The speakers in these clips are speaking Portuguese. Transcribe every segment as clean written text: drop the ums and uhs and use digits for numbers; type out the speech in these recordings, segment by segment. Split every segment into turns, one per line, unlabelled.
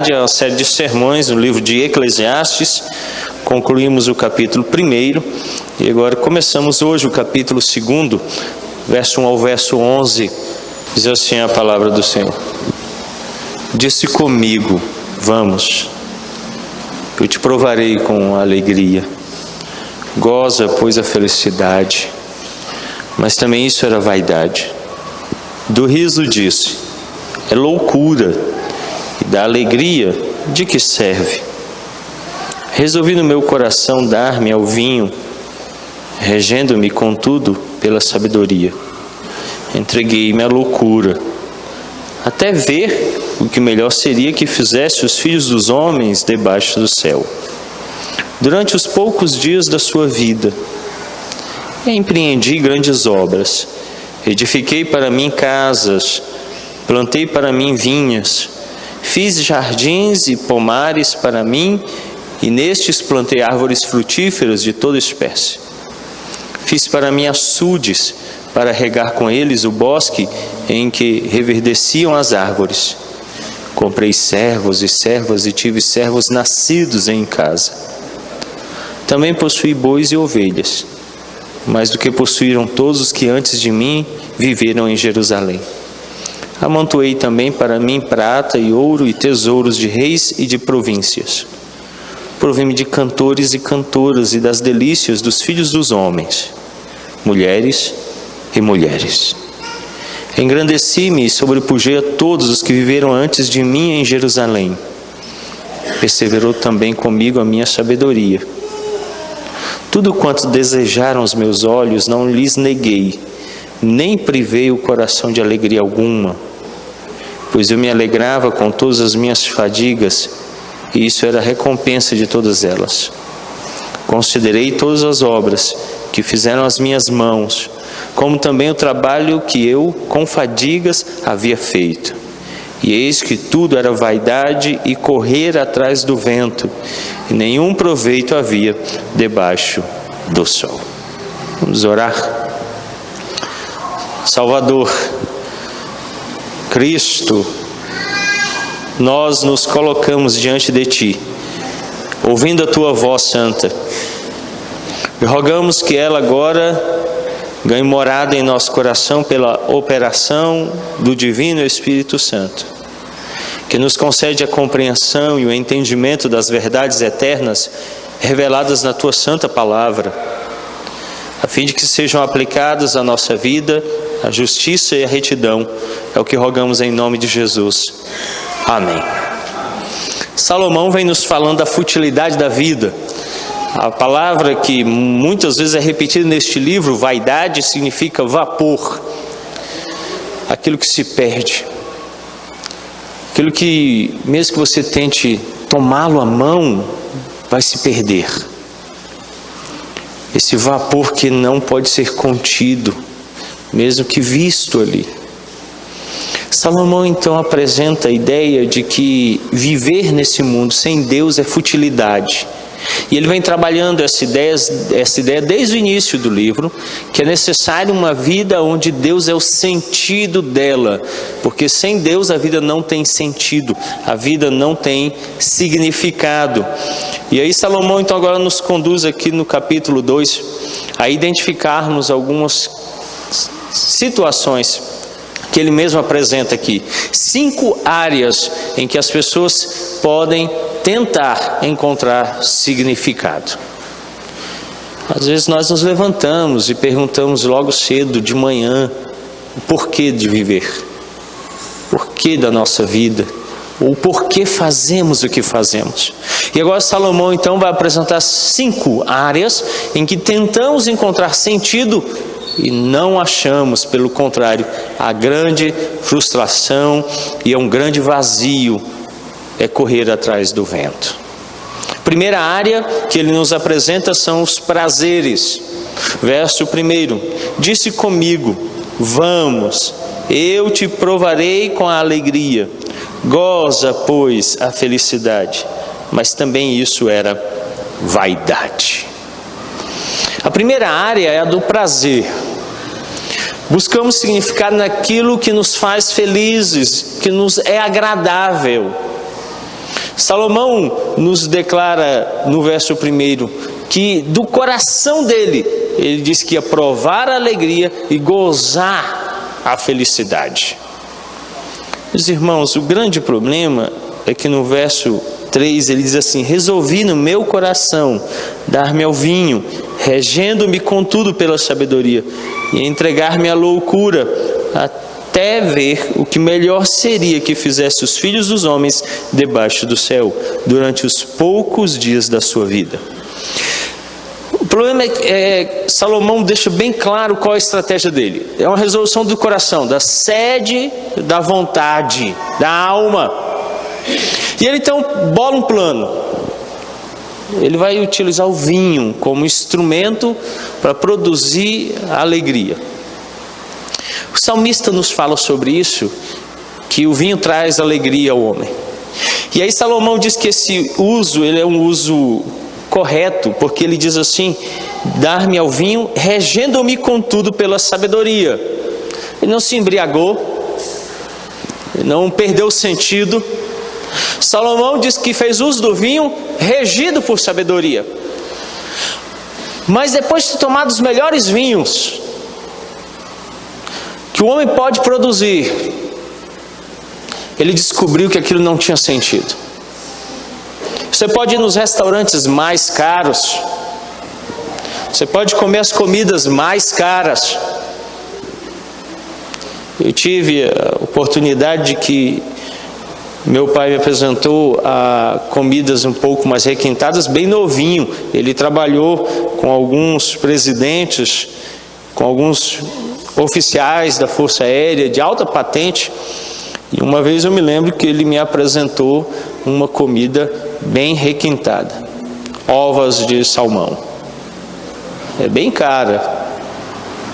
A série de sermões no livro de Eclesiastes. Concluímos o capítulo 1 e agora começamos hoje o capítulo 2, verso 1 ao verso 11. Diz assim a palavra do Senhor: Disse comigo, vamos, eu te provarei com alegria. Goza, pois, a felicidade. Mas também isso era vaidade. Do riso disse, é loucura. E da alegria, de que serve? Resolvi no meu coração dar-me ao vinho, regendo-me, contudo, pela sabedoria. Entreguei-me à loucura, até ver o que melhor seria que fizesse os filhos dos homens debaixo do céu. Durante os poucos dias da sua vida, empreendi grandes obras, edifiquei para mim casas, plantei para mim vinhas, fiz jardins e pomares para mim, e nestes plantei árvores frutíferas de toda espécie. Fiz para mim açudes, para regar com eles o bosque em que reverdeciam as árvores. Comprei servos e servas e tive servos nascidos em casa. Também possuí bois e ovelhas, mais do que possuíram todos os que antes de mim viveram em Jerusalém. Amontoei também para mim prata e ouro e tesouros de reis e de províncias. Provei-me de cantores e cantoras e das delícias dos filhos dos homens, mulheres e mulheres. Engrandeci-me e sobrepujei a todos os que viveram antes de mim em Jerusalém. Perseverou também comigo a minha sabedoria. Tudo quanto desejaram os meus olhos não lhes neguei, nem privei o coração de alegria alguma, pois eu me alegrava com todas as minhas fadigas, e isso era a recompensa de todas elas. Considerei todas as obras que fizeram as minhas mãos, como também o trabalho que eu, com fadigas, havia feito. E eis que tudo era vaidade e correr atrás do vento, e nenhum proveito havia debaixo do sol. Vamos orar. Salvador, Cristo, nós nos colocamos diante de Ti, ouvindo a Tua voz santa, e rogamos que ela agora ganhe morada em nosso coração pela operação do Divino Espírito Santo, que nos concede a compreensão e o entendimento das verdades eternas reveladas na Tua Santa Palavra, a fim de que sejam aplicadas à nossa vida a justiça e a retidão. É o que rogamos em nome de Jesus. Amém. Salomão vem nos falando da futilidade da vida. A palavra que muitas vezes é repetida neste livro, vaidade, significa vapor. Aquilo que se perde. Aquilo que, mesmo que você tente tomá-lo à mão, vai se perder. Esse vapor que não pode ser contido, mesmo que visto ali. Salomão então apresenta a ideia de que viver nesse mundo sem Deus é futilidade. E ele vem trabalhando essa ideia desde o início do livro, que é necessário uma vida onde Deus é o sentido dela, porque sem Deus a vida não tem sentido, a vida não tem significado. E aí Salomão então agora nos conduz aqui no capítulo 2 a identificarmos algumas situações que ele mesmo apresenta aqui. 5 áreas em que as pessoas podem tentar encontrar significado. Às vezes nós nos levantamos e perguntamos logo cedo, de manhã, o porquê de viver, o porquê da nossa vida, ou o porquê fazemos o que fazemos. E agora Salomão então vai apresentar 5 áreas em que tentamos encontrar sentido e não achamos, pelo contrário, a grande frustração e um grande vazio é correr atrás do vento. Primeira área que ele nos apresenta são os prazeres. Verso 1: Disse comigo, vamos, eu te provarei com a alegria. Goza, pois, a felicidade. Mas também isso era vaidade. A primeira área é a do prazer. Buscamos significado naquilo que nos faz felizes, que nos é agradável. Salomão nos declara no verso 1 que do coração dele, ele diz que ia provar a alegria e gozar a felicidade. Meus irmãos, o grande problema é que no verso 3 ele diz assim: resolvi no meu coração dar-me ao vinho, regendo-me contudo pela sabedoria, e entregar-me à loucura, até ver o que melhor seria que fizesse os filhos dos homens debaixo do céu, durante os poucos dias da sua vida. O problema é que Salomão deixa bem claro qual é a estratégia dele. É uma resolução do coração, da sede, da vontade, da alma. E ele então bola um plano. Ele vai utilizar o vinho como instrumento para produzir a alegria. O salmista nos fala sobre isso, que o vinho traz alegria ao homem. E aí Salomão diz que esse uso, ele é um uso correto, porque ele diz assim: dar-me ao vinho, regendo-me contudo pela sabedoria. Ele não se embriagou, ele não perdeu o sentido. Salomão diz que fez uso do vinho regido por sabedoria. Mas depois de tomar dos melhores vinhos que o homem pode produzir, ele descobriu que aquilo não tinha sentido. Você pode ir nos restaurantes mais caros, você pode comer as comidas mais caras. Eu tive a oportunidade de que meu pai me apresentou a comidas um pouco mais requintadas, bem novinho. Ele trabalhou com alguns presidentes, com alguns oficiais da Força Aérea de alta patente. E uma vez eu me lembro que ele me apresentou uma comida bem requintada, ovas de salmão. É bem cara,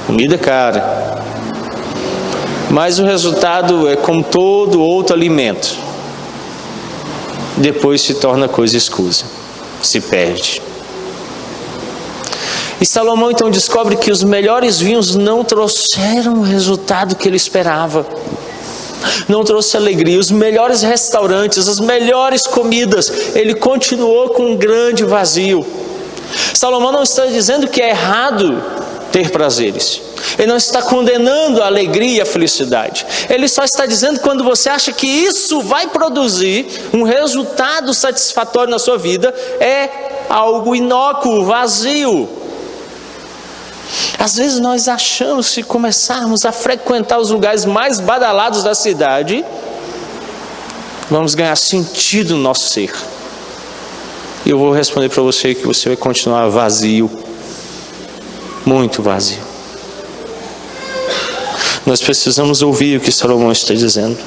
comida cara. Mas o resultado é como todo outro alimento. Depois se torna coisa escusa, se perde. E Salomão então descobre que os melhores vinhos não trouxeram o resultado que ele esperava. Não trouxe alegria. Os melhores restaurantes, as melhores comidas, ele continuou com um grande vazio. Salomão não está dizendo que é errado ter prazeres. Ele não está condenando a alegria e a felicidade. Ele só está dizendo que quando você acha que isso vai produzir um resultado satisfatório na sua vida, é algo inócuo, vazio. Às vezes nós achamos que se começarmos a frequentar os lugares mais badalados da cidade, vamos ganhar sentido no nosso ser. E eu vou responder para você que você vai continuar vazio, muito vazio. Nós precisamos ouvir o que Salomão está dizendo.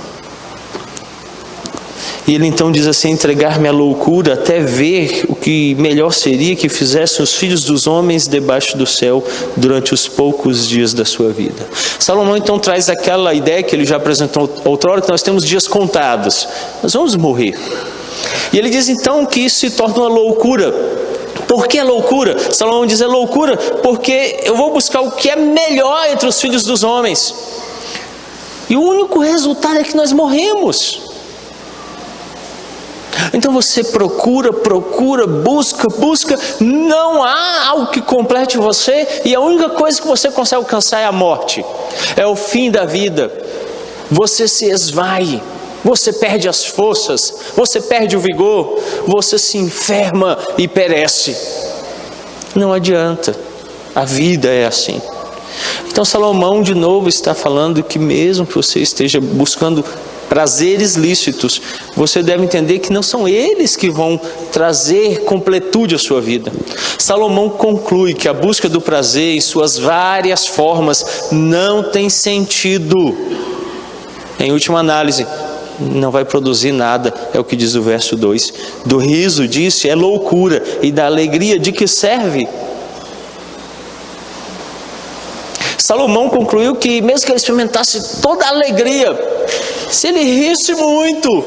E ele então diz assim: entregar-me à loucura até ver o que melhor seria que fizessem os filhos dos homens debaixo do céu durante os poucos dias da sua vida. Salomão então traz aquela ideia que ele já apresentou outrora, que nós temos dias contados, nós vamos morrer. E ele diz então que isso se torna uma loucura. Por que loucura? Salomão diz: é loucura porque eu vou buscar o que é melhor entre os filhos dos homens, e o único resultado é que nós morremos. Então você procura, busca, não há algo que complete você, e a única coisa que você consegue alcançar é a morte, é o fim da vida. Você se esvai, você perde as forças, você perde o vigor, você se enferma e perece. Não adianta, a vida é assim. Então Salomão de novo está falando que mesmo que você esteja buscando prazeres lícitos, você deve entender que não são eles que vão trazer completude à sua vida. Salomão conclui que a busca do prazer em suas várias formas não tem sentido. Em última análise, não vai produzir nada, é o que diz o verso 2. Do riso disso é loucura, e da alegria de que serve? Salomão concluiu que mesmo que ele experimentasse toda a alegria, se ele risse muito,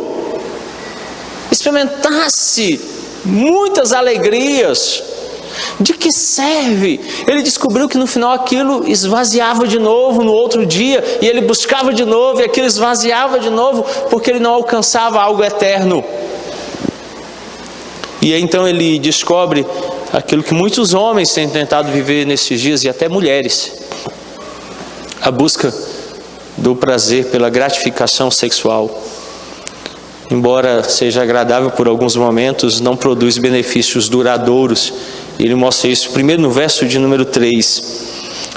experimentasse muitas alegrias, de que serve? Ele descobriu que no final aquilo esvaziava de novo no outro dia, e ele buscava de novo, e aquilo esvaziava de novo, porque ele não alcançava algo eterno. E então ele descobre aquilo que muitos homens têm tentado viver nesses dias, e até mulheres: a busca do prazer pela gratificação sexual. Embora seja agradável por alguns momentos, não produz benefícios duradouros. Ele mostra isso primeiro no verso de número 3.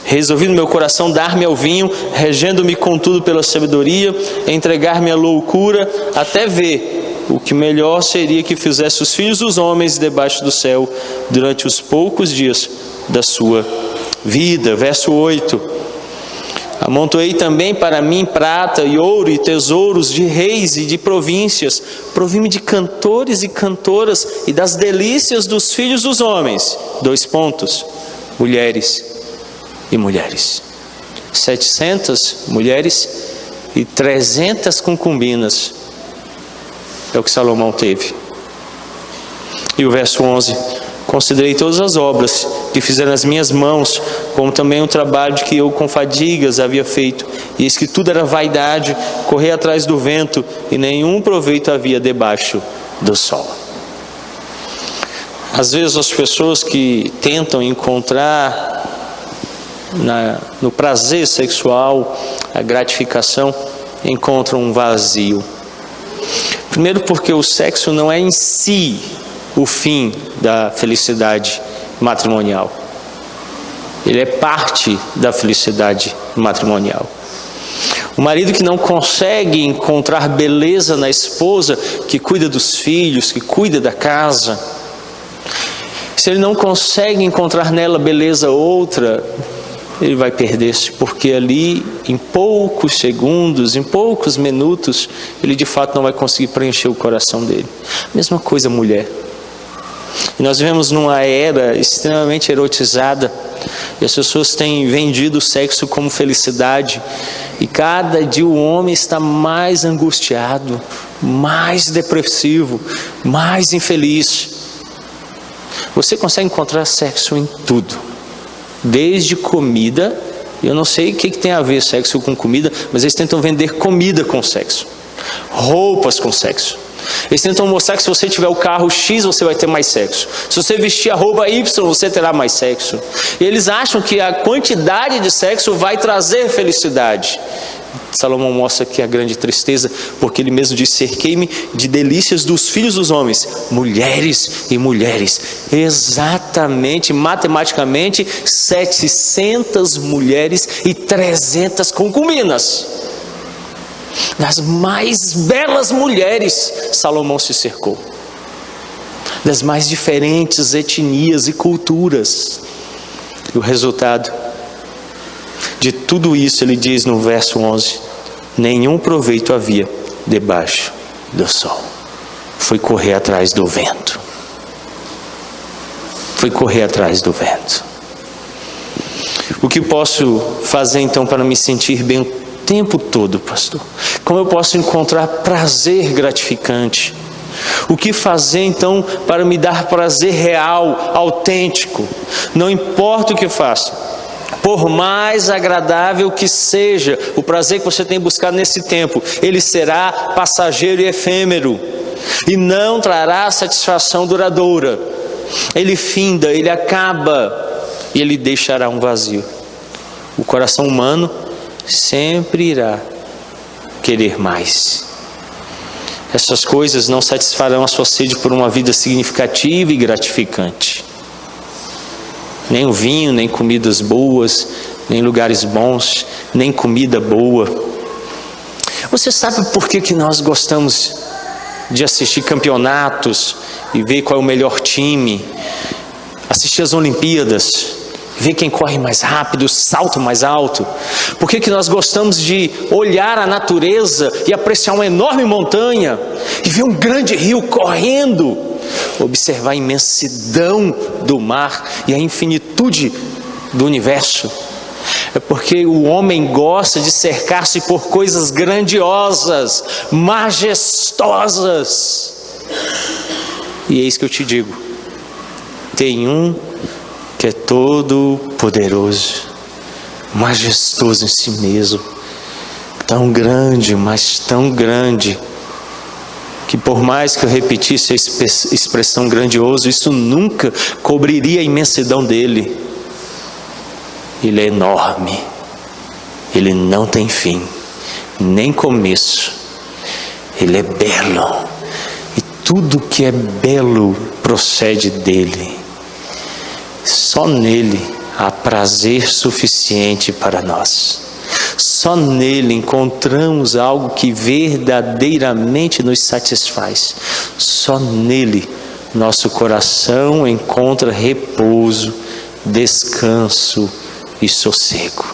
Resolvi no meu coração dar-me ao vinho, regendo-me contudo pela sabedoria, entregar-me à loucura, até ver o que melhor seria que fizesse os filhos dos homens debaixo do céu, durante os poucos dias da sua vida. Verso 8. Amontoei também para mim prata e ouro e tesouros de reis e de províncias. Provi-me de cantores e cantoras e das delícias dos filhos dos homens. 2 pontos. Mulheres e mulheres. 700 mulheres e 300 concubinas. É o que Salomão teve. E o verso 11. Considerei todas as obras que fizeram as minhas mãos, como também o trabalho de que eu com fadigas havia feito. E eis que tudo era vaidade, correr atrás do vento, e nenhum proveito havia debaixo do sol. Às vezes as pessoas que tentam encontrar no prazer sexual a gratificação, encontram um vazio. Primeiro porque o sexo não é em si o fim da felicidade matrimonial. Ele é parte da felicidade matrimonial. O marido que não consegue encontrar beleza na esposa, que cuida dos filhos, que cuida da casa, se ele não consegue encontrar nela beleza outra, ele vai perder-se, porque ali, em poucos segundos, em poucos minutos, ele de fato não vai conseguir preencher o coração dele. Mesma coisa mulher. E nós vivemos numa era extremamente erotizada, e as pessoas têm vendido o sexo como felicidade, e cada dia o homem está mais angustiado, mais depressivo, mais infeliz. Você consegue encontrar sexo em tudo, desde comida. Eu não sei o que tem a ver sexo com comida, mas eles tentam vender comida com sexo, roupas com sexo. Eles tentam mostrar que se você tiver o carro X, você vai ter mais sexo. Se você vestir a roupa Y, você terá mais sexo. E eles acham que a quantidade de sexo vai trazer felicidade. Salomão mostra que a grande tristeza, porque ele mesmo diz: cerquei-me de delícias dos filhos dos homens, mulheres e mulheres. Exatamente, matematicamente, 700 mulheres e 300 concubinas. Das mais belas mulheres, Salomão se cercou. Das mais diferentes etnias e culturas. E o resultado de tudo isso, ele diz no verso 11: nenhum proveito havia debaixo do sol. Foi correr atrás do vento. Foi correr atrás do vento. O que posso fazer então para me sentir bem o tempo todo, pastor? Como eu posso encontrar prazer gratificante? O que fazer então para me dar prazer real, autêntico? Não importa o que faça, por mais agradável que seja o prazer que você tem buscado nesse tempo, ele será passageiro e efêmero, e não trará satisfação duradoura. Ele finda, ele acaba, e ele deixará um vazio. O coração humano sempre irá querer mais. Essas coisas não satisfarão a sua sede por uma vida significativa e gratificante. Nem o vinho, nem comidas boas, nem lugares bons, nem comida boa. Você sabe por que nós gostamos de assistir campeonatos e ver qual é o melhor time, assistir as Olimpíadas, ver quem corre mais rápido, salto mais alto? Por que nós gostamos de olhar a natureza e apreciar uma enorme montanha e ver um grande rio correndo, observar a imensidão do mar e a infinitude do universo? É porque o homem gosta de cercar-se por coisas grandiosas, majestosas. E eis que eu te digo: tem um que é todo poderoso, majestoso em si mesmo, tão grande, mas tão grande, que por mais que eu repetisse a expressão grandioso, isso nunca cobriria a imensidão dele. Ele é enorme, ele não tem fim, nem começo, ele é belo, e tudo que é belo procede dele. Só nele há prazer suficiente para nós. Só nele encontramos algo que verdadeiramente nos satisfaz. Só nele nosso coração encontra repouso, descanso e sossego.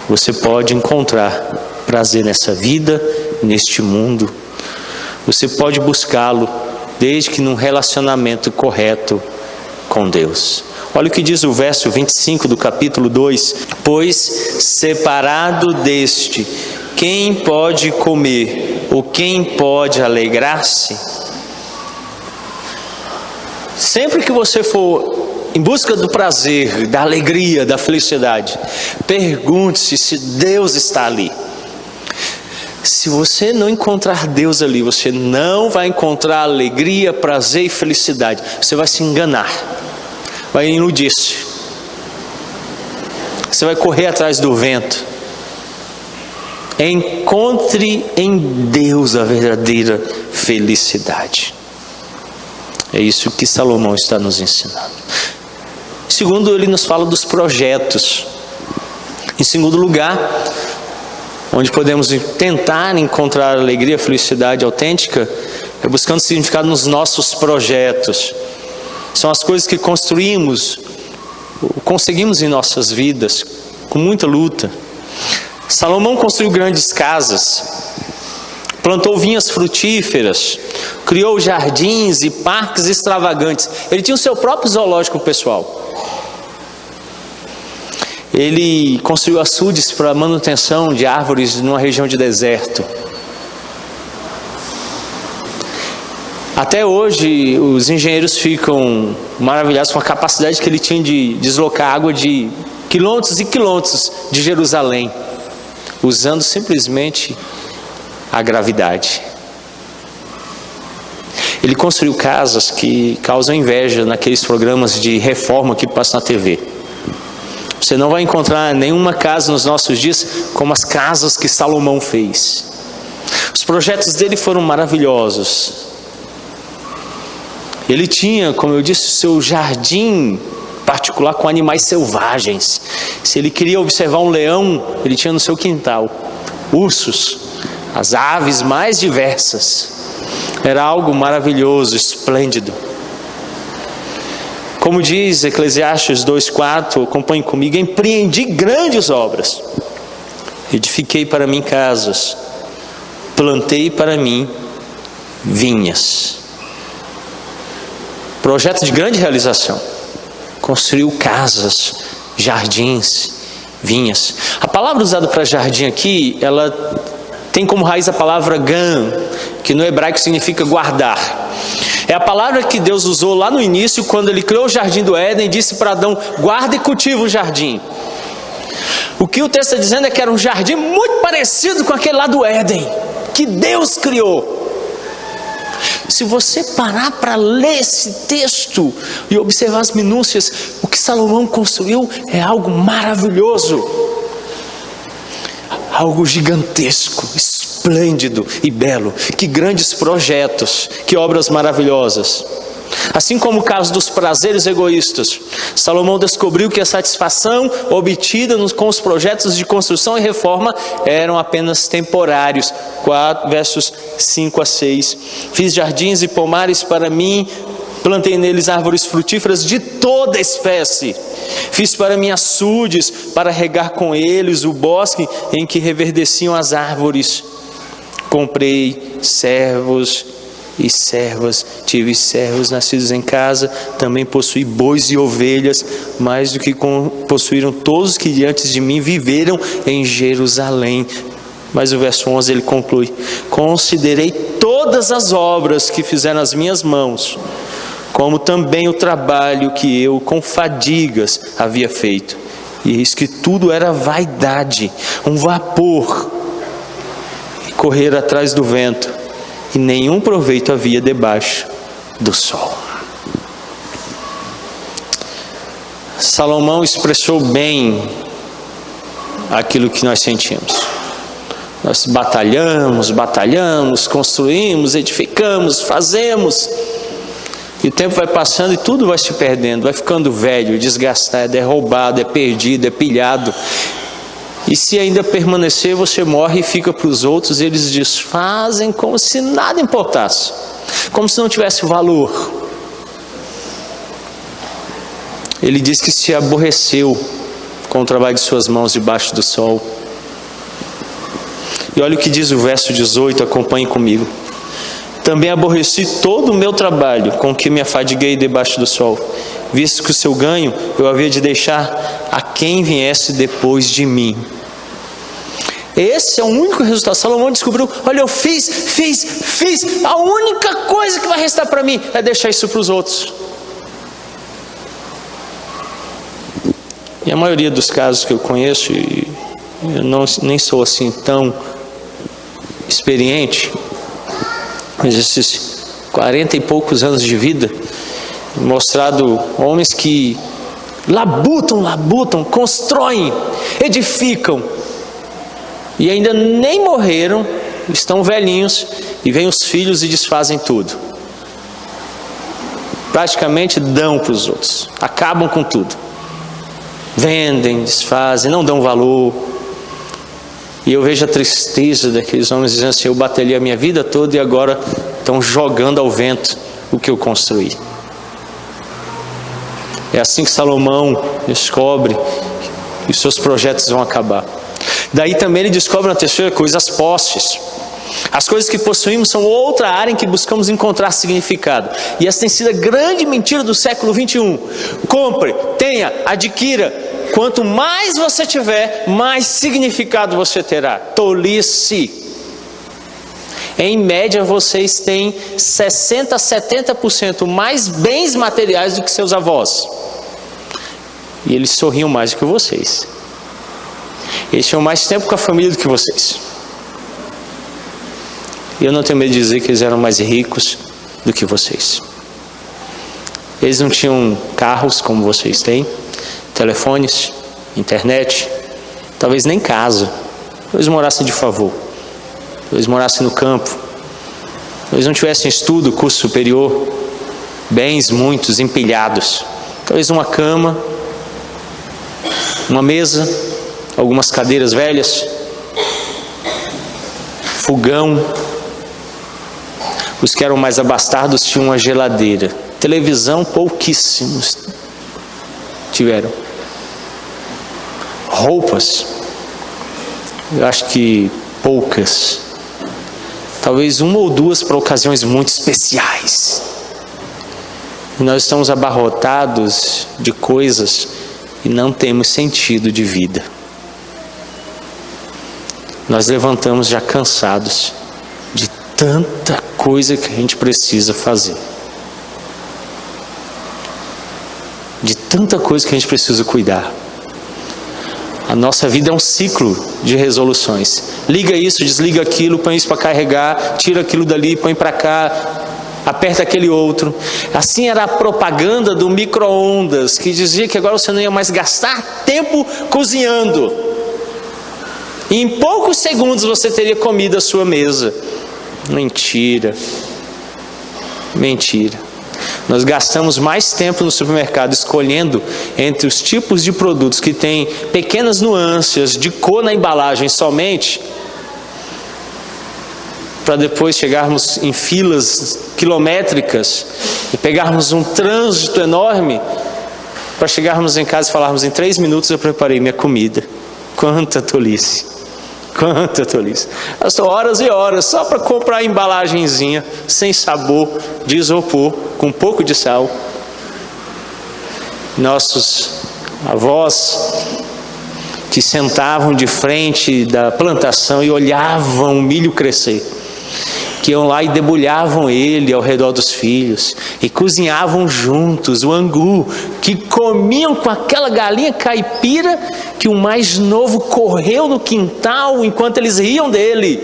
Você pode encontrar prazer nessa vida, neste mundo. Você pode buscá-lo desde que num relacionamento correto com Deus. Olha o que diz o verso 25 do capítulo 2. Pois separado deste, quem pode comer ou quem pode alegrar-se? Sempre que você for em busca do prazer, da alegria, da felicidade, pergunte-se se Deus está ali. Se você não encontrar Deus ali, você não vai encontrar alegria, prazer e felicidade. Você vai se enganar, vai iludir-se. Você vai correr atrás do vento. Encontre em Deus a verdadeira felicidade. É isso que Salomão está nos ensinando. Segundo, ele nos fala dos projetos. Em segundo lugar, onde podemos tentar encontrar alegria, felicidade autêntica, é buscando significado nos nossos projetos. São as coisas que construímos, conseguimos em nossas vidas, com muita luta. Salomão construiu grandes casas, plantou vinhas frutíferas, criou jardins e parques extravagantes. Ele tinha o seu próprio zoológico pessoal. Ele construiu açudes para manutenção de árvores numa região de deserto. Até hoje, os engenheiros ficam maravilhados com a capacidade que ele tinha de deslocar água de quilômetros e quilômetros de Jerusalém, usando simplesmente a gravidade. Ele construiu casas que causam inveja naqueles programas de reforma que passam na TV. Você não vai encontrar nenhuma casa nos nossos dias como as casas que Salomão fez. Os projetos dele foram maravilhosos. Ele tinha, como eu disse, o seu jardim particular com animais selvagens. Se ele queria observar um leão, ele tinha no seu quintal ursos, as aves mais diversas. Era algo maravilhoso, esplêndido. Como diz Eclesiastes 2:4, acompanhe comigo: empreendi grandes obras, edifiquei para mim casas, plantei para mim vinhas. Projeto de grande realização. Construiu casas, jardins, vinhas. A palavra usada para jardim aqui, ela tem como raiz a palavra gan, que no hebraico significa guardar. É a palavra que Deus usou lá no início, quando Ele criou o jardim do Éden e disse para Adão: guarda e cultiva o jardim. O que o texto está dizendo é que era um jardim muito parecido com aquele lá do Éden, que Deus criou. Se você parar para ler esse texto e observar as minúcias, o que Salomão construiu é algo maravilhoso, algo gigantesco, esplêndido e belo. Que grandes projetos, que obras maravilhosas. Assim como o caso dos prazeres egoístas, Salomão descobriu que a satisfação obtida com os projetos de construção e reforma eram apenas temporários. 4 versos 5 a 6. Fiz jardins e pomares para mim, plantei neles árvores frutíferas de toda espécie. Fiz para mim açudes, para regar com eles o bosque em que reverdeciam as árvores. Comprei servos e servas, tive servos nascidos em casa, também possuí bois e ovelhas, mais do que possuíram todos os que antes de mim viveram em Jerusalém. Mas o verso 11 ele conclui: considerei todas as obras que fizeram as minhas mãos, como também o trabalho que eu com fadigas havia feito, e eis que tudo era vaidade, um vapor, e correr atrás do vento, e nenhum proveito havia debaixo do sol. Salomão expressou bem aquilo que nós sentimos. Nós batalhamos, construímos, edificamos, fazemos. E o tempo vai passando e tudo vai se perdendo, vai ficando velho, desgastado, é roubado, é perdido, é pilhado. E se ainda permanecer, você morre e fica para os outros, eles desfazem como se nada importasse, como se não tivesse valor. Ele diz que se aborreceu com o trabalho de suas mãos debaixo do sol. E olha o que diz o verso 18, acompanhe comigo. Também aborreci todo o meu trabalho com que me afadiguei debaixo do sol, visto que o seu ganho eu havia de deixar a quem viesse depois de mim. Esse é o único resultado. Salomão descobriu, olha, eu fiz, a única coisa que vai restar para mim é deixar isso para os outros. E a maioria dos casos que eu conheço, e eu nem sou assim tão experiente, mas esses 40 e poucos anos de vida, mostrado homens que labutam, constroem, edificam, e ainda nem morreram, estão velhinhos, e vêm os filhos e desfazem tudo. Praticamente dão para os outros, acabam com tudo. Vendem, desfazem, não dão valor. E eu vejo a tristeza daqueles homens dizendo assim, eu batalhei a minha vida toda e agora estão jogando ao vento o que eu construí. É assim que Salomão descobre que os seus projetos vão acabar. Daí também ele descobre na terceira coisa, as posses. As coisas que possuímos são outra área em que buscamos encontrar significado. E essa tem sido a grande mentira do século 21. Compre, tenha, adquira. Quanto mais você tiver, mais significado você terá. Tolice. Em média, vocês têm 60% a 70% mais bens materiais do que seus avós. E eles sorriam mais do que vocês. Eles tinham mais tempo com a família do que vocês. E eu não tenho medo de dizer que eles eram mais ricos do que vocês. Eles não tinham carros como vocês têm, telefones, internet, talvez nem casa. Eles morassem de favor, eles morassem no campo, eles não tivessem estudo, curso superior, bens muitos empilhados, talvez uma cama, uma mesa, algumas cadeiras velhas, fogão. Os que eram mais abastados tinham uma geladeira. Televisão, pouquíssimos tiveram. Roupas, eu acho que poucas. Talvez uma ou duas para ocasiões muito especiais. E nós estamos abarrotados de coisas e não temos sentido de vida. Nós levantamos já cansados de tanta coisa que a gente precisa fazer. De tanta coisa que a gente precisa cuidar. A nossa vida é um ciclo de resoluções. Liga isso, desliga aquilo, põe isso para carregar, tira aquilo dali, põe para cá, aperta aquele outro. Assim era a propaganda do micro-ondas, que dizia que agora você não ia mais gastar tempo cozinhando. E em poucos segundos você teria comido a sua mesa. Mentira. Mentira. Nós gastamos mais tempo no supermercado escolhendo entre os tipos de produtos que têm pequenas nuances de cor na embalagem somente, para depois chegarmos em filas quilométricas e pegarmos um trânsito enorme para chegarmos em casa e falarmos, em 3 minutos eu preparei minha comida. Quanta tolice. Quanta tolice. Gastou horas e horas só para comprar a embalagenzinha sem sabor, de isopor, com um pouco de sal. Nossos avós que sentavam de frente da plantação e olhavam o milho crescer, que iam lá e debulhavam ele ao redor dos filhos e cozinhavam juntos o angu, que comiam com aquela galinha caipira que o mais novo correu no quintal enquanto eles riam dele.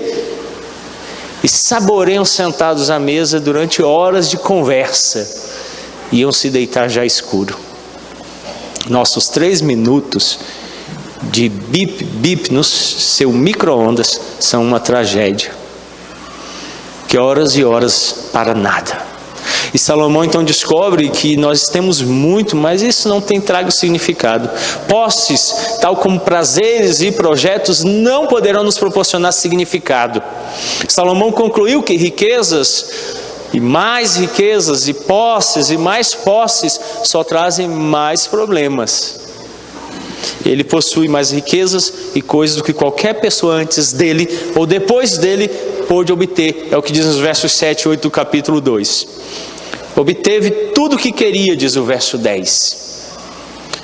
e saboreiam sentados à mesa durante horas de conversa, iam se deitar já escuro. Nossos 3 minutos de bip, bip no seu micro-ondas são uma tragédia. Que horas e horas para nada. E Salomão então descobre que nós temos muito, mas isso não tem trago significado. Posses, tal como prazeres e projetos, não poderão nos proporcionar significado. Salomão concluiu que riquezas, e posses, e mais posses, só trazem mais problemas. Ele possui mais riquezas e coisas do que qualquer pessoa antes dele ou depois dele pôde obter. É o que diz nos versos 7 e 8 do capítulo 2. Obteve tudo o que queria, diz o verso 10.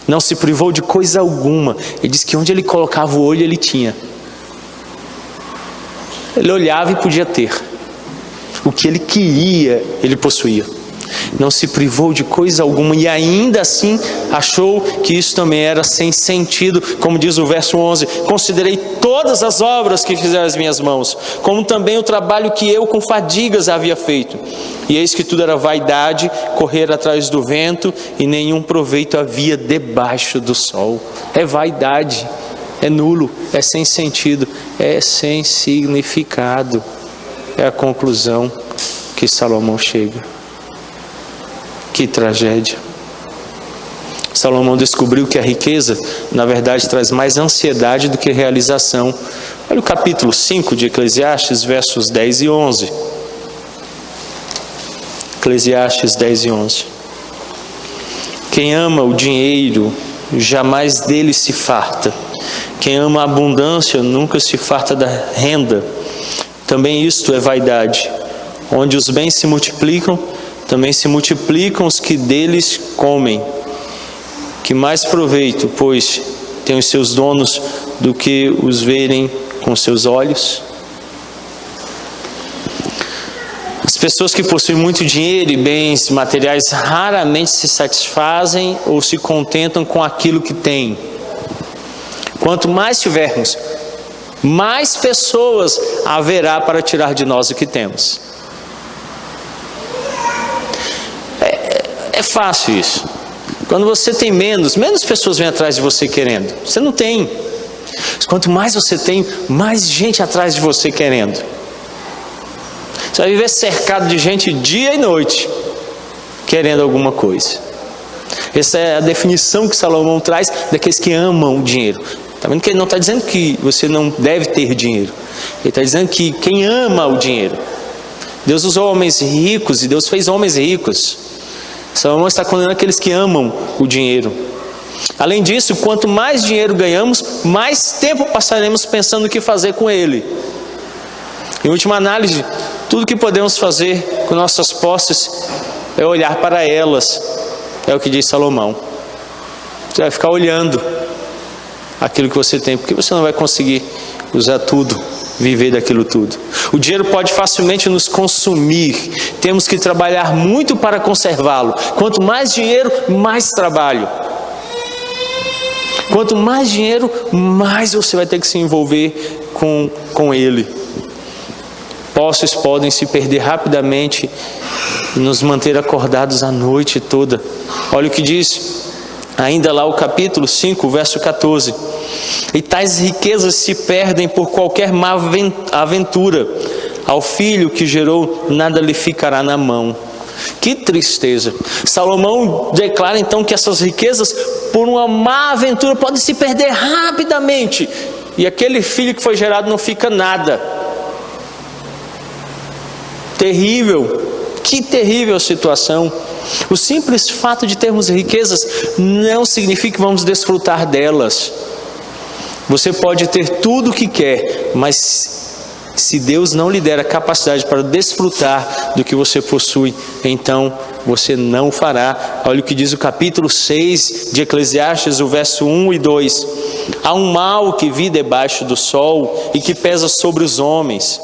Não se privou de coisa alguma. Ele diz que onde ele colocava o olho, ele tinha. Ele olhava e podia ter. O que ele queria, ele possuía. Não se privou de coisa alguma e ainda assim achou que isso também era sem sentido, como diz o verso 11: considerei todas as obras que fizeram as minhas mãos, como também o trabalho que eu com fadigas havia feito, e eis que tudo era vaidade, correr atrás do vento, e nenhum proveito havia debaixo do sol. É vaidade, é nulo, é sem sentido, é sem significado. É a conclusão que Salomão chega. Que tragédia. Salomão descobriu que a riqueza, na verdade, traz mais ansiedade do que realização. Olha o capítulo 5 de Eclesiastes, versos 10 e 11. Eclesiastes 10 e 11. Quem ama o dinheiro, jamais dele se farta. Quem ama a abundância, nunca se farta da renda. Também isto é vaidade. Onde os bens se multiplicam, também se multiplicam os que deles comem. Que mais proveito, pois, tem os seus donos do que os verem com seus olhos? As pessoas que possuem muito dinheiro e bens materiais raramente se satisfazem ou se contentam com aquilo que têm. Quanto mais tivermos, mais pessoas haverá para tirar de nós o que temos. É fácil isso. Quando você tem menos pessoas vêm atrás de você querendo. Você não tem. Quanto mais você tem, mais gente atrás de você querendo. Você vai viver cercado de gente dia e noite, querendo alguma coisa. Essa é a definição que Salomão traz daqueles que amam o dinheiro. Está vendo que ele não está dizendo que você não deve ter dinheiro. Ele está dizendo que quem ama o dinheiro. Deus usou homens ricos e Deus fez homens ricos. Salomão está condenando aqueles que amam o dinheiro. Além disso, quanto mais dinheiro ganhamos, mais tempo passaremos pensando o que fazer com ele. Em última análise, tudo que podemos fazer com nossas posses é olhar para elas. É o que diz Salomão. Você vai ficar olhando aquilo que você tem, porque você não vai conseguir usar tudo, viver daquilo tudo. O dinheiro pode facilmente nos consumir. Temos que trabalhar muito para conservá-lo. Quanto mais dinheiro, mais trabalho. Quanto mais dinheiro, mais você vai ter que se envolver com ele. Posses podem se perder rapidamente e nos manter acordados a noite toda. Olha o que diz ainda lá o capítulo 5, verso 14. E tais riquezas se perdem por qualquer má aventura. Ao filho que gerou, nada lhe ficará na mão. Que tristeza. Salomão declara então que essas riquezas, por uma má aventura, podem se perder rapidamente. E aquele filho que foi gerado não fica nada. Terrível. Que terrível situação. O simples fato de termos riquezas não significa que vamos desfrutar delas. Você pode ter tudo o que quer, mas se Deus não lhe der a capacidade para desfrutar do que você possui, então você não fará. Olha o que diz o capítulo 6 de Eclesiastes, o verso 1 e 2. Há um mal que vi debaixo do sol e que pesa sobre os homens.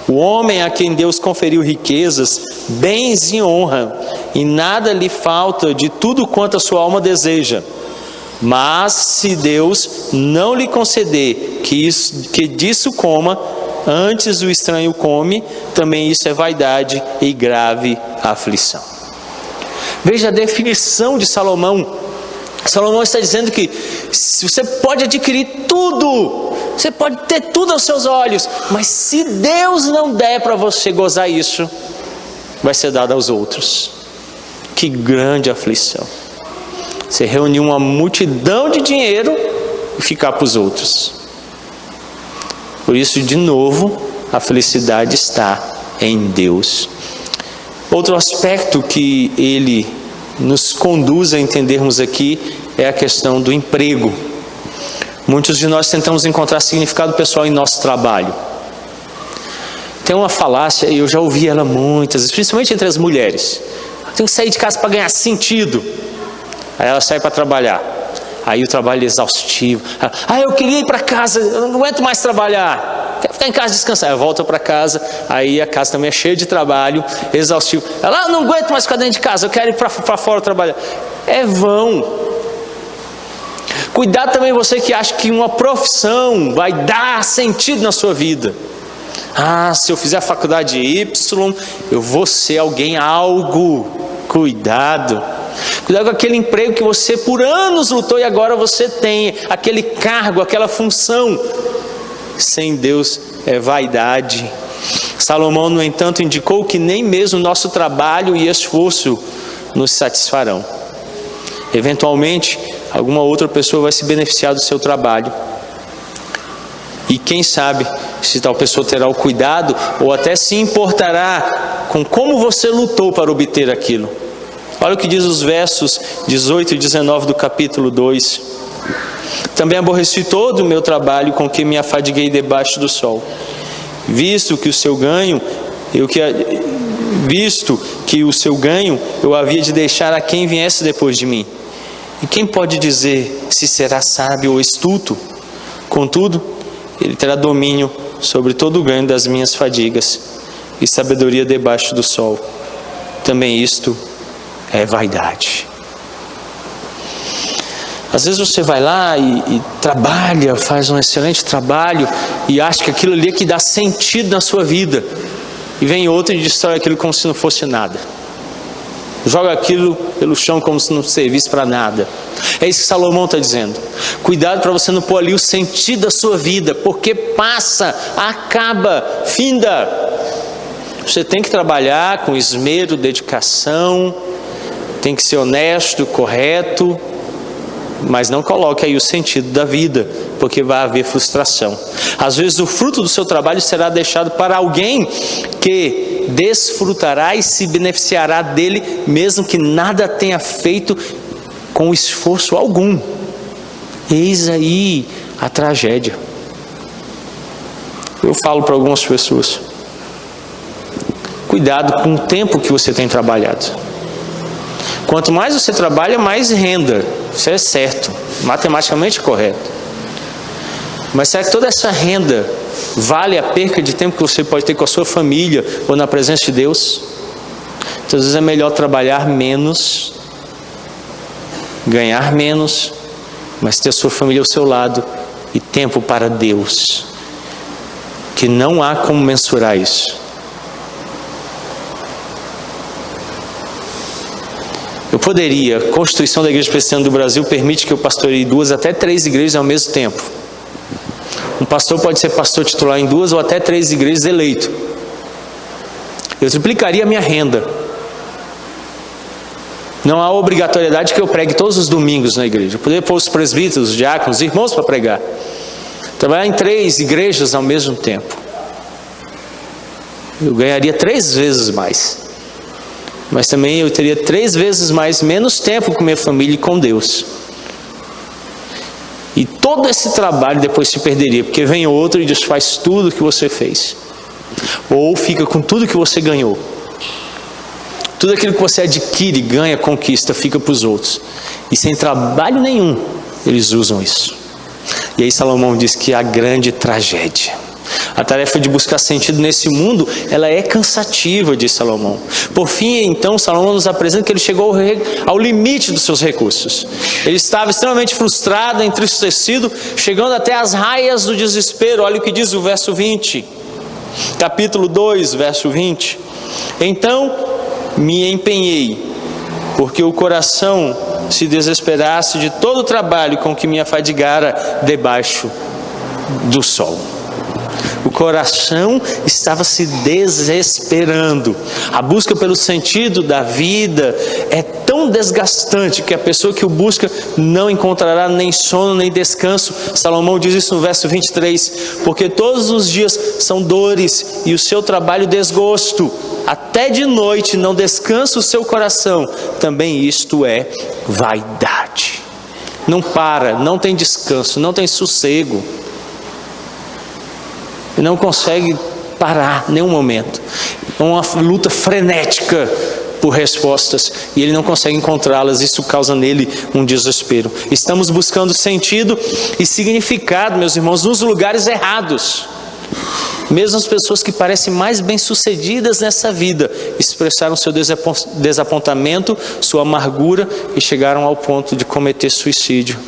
O homem a quem Deus conferiu riquezas, bens e honra, e nada lhe falta de tudo quanto a sua alma deseja. Mas se Deus não lhe conceder que disso coma, antes o estranho come, também isso é vaidade e grave aflição. Veja a definição de Salomão. Salomão está dizendo que você pode adquirir tudo, você pode ter tudo aos seus olhos, mas se Deus não der para você gozar isso, vai ser dado aos outros. Que grande aflição. Você reunir uma multidão de dinheiro e ficar para os outros. Por isso, de novo, a felicidade está em Deus. Outro aspecto que ele nos conduz a entendermos aqui é a questão do emprego. Muitos de nós tentamos encontrar significado pessoal em nosso trabalho. Tem uma falácia, e eu já ouvi ela muitas vezes, principalmente entre as mulheres. Tem que sair de casa para ganhar sentido. Aí ela sai para trabalhar. Aí o trabalho é exaustivo. Eu queria ir para casa, eu não aguento mais trabalhar. Quero ficar em casa descansar. Ela volta para casa, aí a casa também é cheia de trabalho, exaustivo. Ela, não aguento mais ficar dentro de casa, eu quero ir para fora trabalhar. É vão. Cuidado também você que acha que uma profissão vai dar sentido na sua vida. Se eu fizer a faculdade Y, eu vou ser alguém, algo. Cuidado. Cuidado com aquele emprego que você por anos lutou e agora você tem. Aquele cargo, aquela função. Sem Deus é vaidade. Salomão, no entanto, indicou que nem mesmo nosso trabalho e esforço nos satisfarão. Eventualmente, alguma outra pessoa vai se beneficiar do seu trabalho. E quem sabe se tal pessoa terá o cuidado ou até se importará com como você lutou para obter aquilo. Olha o que diz os versos 18 e 19 do capítulo 2. Também aborreci todo o meu trabalho com que me afadiguei debaixo do sol. Visto que o seu ganho eu havia de deixar a quem viesse depois de mim. E quem pode dizer se será sábio ou astuto? Contudo, ele terá domínio sobre todo o ganho das minhas fadigas e sabedoria debaixo do sol. Também isto é vaidade. Às vezes você vai lá e trabalha, faz um excelente trabalho e acha que aquilo ali é que dá sentido na sua vida. E vem outro e destrói aquilo como se não fosse nada. Joga aquilo pelo chão como se não servisse para nada. É isso que Salomão está dizendo. Cuidado para você não pôr ali o sentido da sua vida, porque passa, acaba, finda. Você tem que trabalhar com esmero, dedicação, tem que ser honesto, correto, mas não coloque aí o sentido da vida, porque vai haver frustração. Às vezes o fruto do seu trabalho será deixado para alguém que desfrutará e se beneficiará dele, mesmo que nada tenha feito com esforço algum. Eis aí a tragédia. Eu falo para algumas pessoas: cuidado com o tempo que você tem trabalhado. Quanto mais você trabalha, mais renda. Isso é certo, matematicamente correto. Mas será que toda essa renda vale a perca de tempo que você pode ter com a sua família ou na presença de Deus? Então, às vezes é melhor trabalhar menos, ganhar menos, mas ter a sua família ao seu lado e tempo para Deus, que não há como mensurar isso. A Constituição da Igreja Presbiteriana do Brasil permite que eu pastoreie 2 até 3 igrejas ao mesmo tempo. Um pastor pode ser pastor titular em 2 ou até 3 igrejas eleito. Eu triplicaria a minha renda. Não há obrigatoriedade que eu pregue todos os domingos na igreja. Eu poderia pôr os presbíteros, os diáconos, os irmãos para pregar. Trabalhar em 3 igrejas ao mesmo tempo. Eu ganharia 3 vezes mais. Mas também eu teria 3 vezes menos tempo com minha família e com Deus. E todo esse trabalho depois se perderia, porque vem outro e desfaz tudo que você fez. Ou fica com tudo que você ganhou. Tudo aquilo que você adquire, ganha, conquista, fica para os outros. E sem trabalho nenhum, eles usam isso. E aí Salomão diz que é a grande tragédia. A tarefa de buscar sentido nesse mundo, ela é cansativa, diz Salomão. Por fim, então, Salomão nos apresenta que ele chegou ao limite dos seus recursos. Ele estava extremamente frustrado, entristecido, chegando até as raias do desespero. Olha o que diz o verso 20. Capítulo 2, verso 20. Então me empenhei, porque o coração se desesperasse de todo o trabalho com que me afadigara debaixo do sol. O coração estava se desesperando. A busca pelo sentido da vida é tão desgastante que a pessoa que o busca não encontrará nem sono nem descanso. Salomão diz isso no verso 23, porque todos os dias são dores e o seu trabalho desgosto. Até de noite não descansa o seu coração. Também isto é vaidade. Não para, não tem descanso, não tem sossego. Não consegue parar nenhum momento. É uma luta frenética por respostas e ele não consegue encontrá-las. Isso causa nele um desespero. Estamos buscando sentido e significado, meus irmãos, nos lugares errados. Mesmo as pessoas que parecem mais bem-sucedidas nessa vida expressaram seu desapontamento, sua amargura e chegaram ao ponto de cometer suicídio,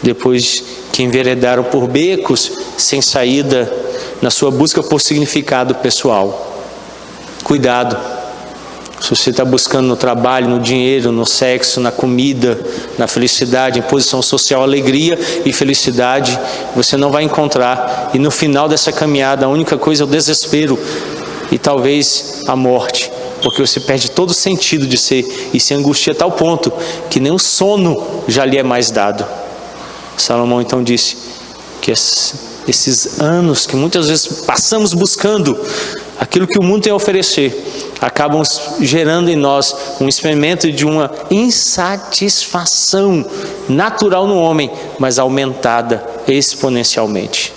depois que enveredaram por becos sem saída na sua busca por significado pessoal. Cuidado, se você está buscando no trabalho, no dinheiro, no sexo, na comida, na felicidade, em posição social, alegria e felicidade, você não vai encontrar. E no final dessa caminhada, a única coisa é o desespero e talvez a morte, porque você perde todo o sentido de ser e se angustia a tal ponto que nem o sono já lhe é mais dado. Salomão então disse que esses anos que muitas vezes passamos buscando aquilo que o mundo tem a oferecer, acabam gerando em nós um experimento de uma insatisfação natural no homem, mas aumentada exponencialmente.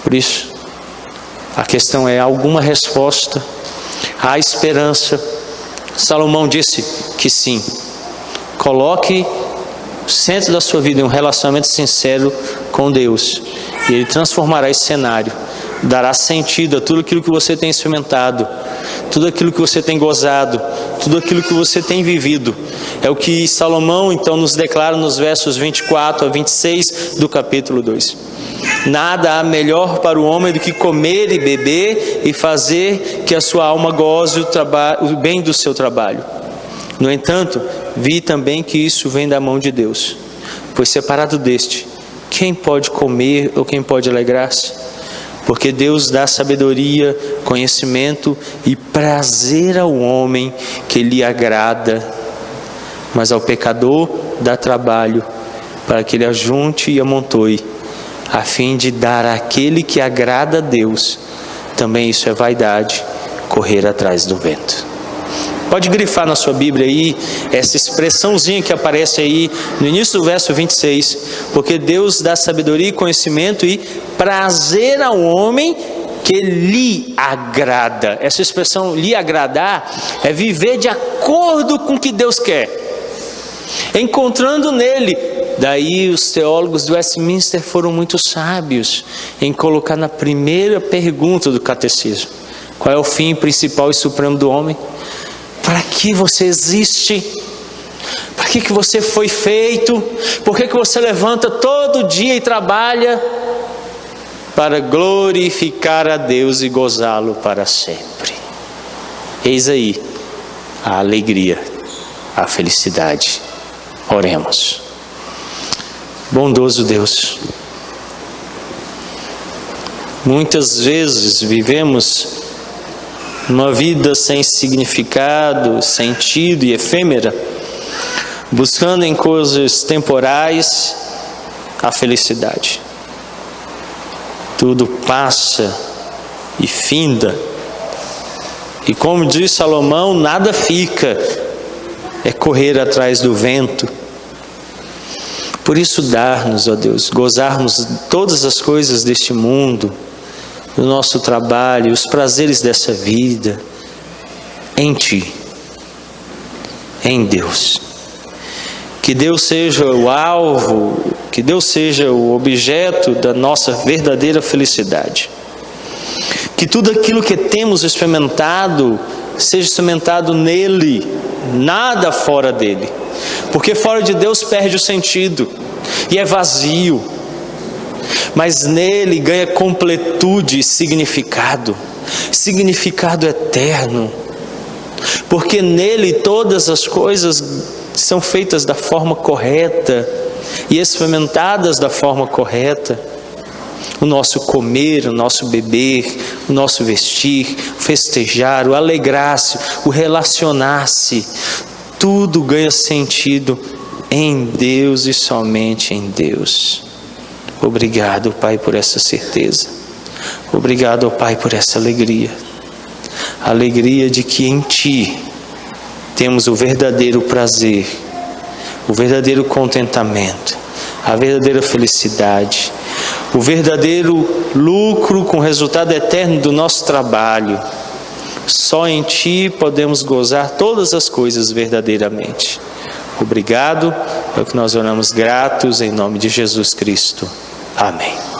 Por isso, a questão é: alguma resposta? Há esperança? Salomão disse que sim. Coloque o centro da sua vida em um relacionamento sincero com Deus, e Ele transformará esse cenário, dará sentido a tudo aquilo que você tem experimentado, tudo aquilo que você tem gozado, tudo aquilo que você tem vivido. É o que Salomão então nos declara nos versos 24 a 26 do capítulo 2. Nada há melhor para o homem do que comer e beber e fazer que a sua alma goze o bem do seu trabalho. No entanto, vi também que isso vem da mão de Deus, pois separado deste, quem pode comer ou quem pode alegrar-se? Porque Deus dá sabedoria, conhecimento e prazer ao homem que lhe agrada, mas ao pecador dá trabalho para que ele ajunte e amontoe, a fim de dar àquele que agrada a Deus. Também isso é vaidade, correr atrás do vento. Pode grifar na sua Bíblia aí essa expressãozinha que aparece aí no início do verso 26. Porque Deus dá sabedoria, conhecimento e prazer ao homem que lhe agrada. Essa expressão lhe agradar é viver de acordo com o que Deus quer, encontrando nele. Daí os teólogos do Westminster foram muito sábios em colocar na primeira pergunta do catecismo: qual é o fim principal e supremo do homem? Para que você existe? Para que você foi feito? Por que você levanta todo dia e trabalha? Para glorificar a Deus e gozá-lo para sempre. Eis aí a alegria, a felicidade. Oremos. Bondoso Deus, muitas vezes vivemos uma vida sem significado, sentido e efêmera, buscando em coisas temporais a felicidade. Tudo passa e finda, e como diz Salomão, nada fica, é correr atrás do vento. Por isso dá-nos, ó Deus, gozarmos todas as coisas deste mundo, do nosso trabalho, os prazeres dessa vida, em Ti, em Deus. Que Deus seja o alvo, que Deus seja o objeto da nossa verdadeira felicidade. Que tudo aquilo que temos experimentado, seja experimentado nele, nada fora dele. Porque fora de Deus perde o sentido e é vazio. mas nele ganha completude e significado eterno, porque nele todas as coisas são feitas da forma correta e experimentadas da forma correta. O nosso comer, o nosso beber, o nosso vestir, o festejar, o alegrar-se, o relacionar-se, tudo ganha sentido em Deus e somente em Deus. Obrigado, Pai, por essa certeza. Obrigado, Pai, por essa alegria. A alegria de que em Ti temos o verdadeiro prazer, o verdadeiro contentamento, a verdadeira felicidade, o verdadeiro lucro com resultado eterno do nosso trabalho. Só em Ti podemos gozar todas as coisas verdadeiramente. Obrigado, é o que nós oramos gratos em nome de Jesus Cristo. Amém.